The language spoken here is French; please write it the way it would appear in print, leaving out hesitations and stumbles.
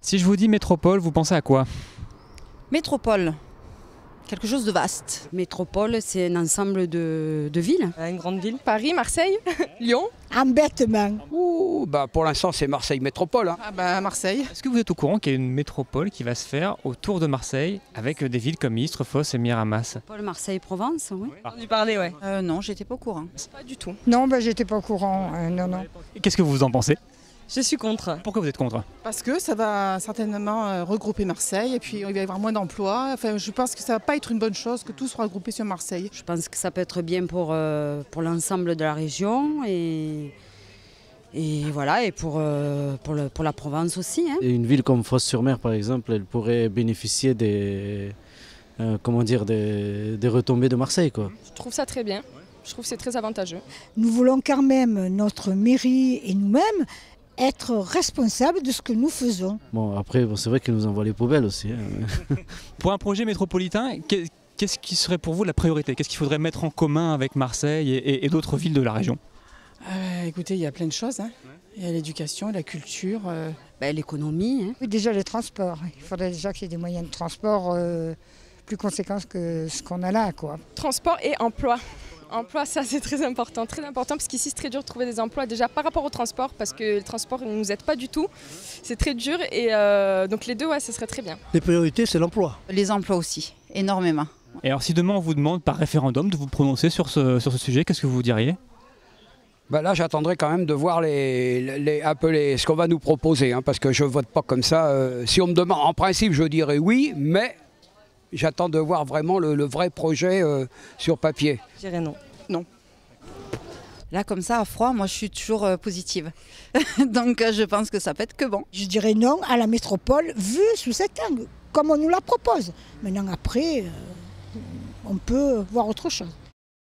Si je vous dis métropole, vous pensez à quoi? Métropole, quelque chose de vaste. Métropole, c'est un ensemble de villes. Une grande ville. Paris, Marseille, Lyon. Embêtement. Pour l'instant, c'est Marseille Métropole. Hein. Ah bah Marseille. Est-ce que vous êtes au courant qu'il y a une métropole qui va se faire autour de Marseille avec des villes comme Istres, Fos et Miramas? Paul, Marseille, Provence, oui. Entendu parler, ouais. Non, j'étais pas au courant. Pas du tout. Non, j'étais pas au courant. Non. Et qu'est-ce que vous en pensez? Je suis contre. Pourquoi vous êtes contre? Parce que ça va certainement regrouper Marseille et puis il va y avoir moins d'emplois. Enfin, je pense que ça va pas être une bonne chose que tout soit regroupé sur Marseille. Je pense que ça peut être bien pour l'ensemble de la région et voilà, et pour la Provence aussi. Hein. Et une ville comme Fos-sur-Mer, par exemple, elle pourrait bénéficier des retombées de Marseille, quoi. Je trouve ça très bien. Je trouve que c'est très avantageux. Nous voulons quand même, notre mairie et nous-mêmes, être responsables de ce que nous faisons. Bon, après, c'est vrai qu'ils nous envoient les poubelles aussi. Hein. Pour un projet métropolitain, qu'est-ce qui serait pour vous la priorité? Qu'est-ce qu'il faudrait mettre en commun avec Marseille et d'autres villes de la région? Écoutez, il y a plein de choses. Hein. Il y a l'éducation, la culture. L'économie. Hein. Oui, déjà les transports. Il faudrait déjà qu'il y ait des moyens de transport plus conséquents que ce qu'on a là, quoi. Transport et emploi. Emploi, ça c'est très important parce qu'ici c'est très dur de trouver des emplois déjà par rapport au transport parce que le transport ne nous aide pas du tout. C'est très dur et donc les deux, ouais, ça serait très bien. Les priorités, c'est l'emploi. Les emplois aussi, énormément. Et alors si demain on vous demande par référendum de vous prononcer sur ce sujet, qu'est-ce que vous diriez? Là, j'attendrai quand même de voir ce qu'on va nous proposer, hein, parce que je ne vote pas comme ça. Si on me demande, en principe, je dirais oui, mais j'attends de voir vraiment le vrai projet sur papier. Je dirais non. Non. Là, comme ça, à froid, moi, je suis toujours positive. Donc, je pense que ça peut être que bon. Je dirais non à la métropole vue sous cet angle, comme on nous la propose. Maintenant, après, on peut voir autre chose.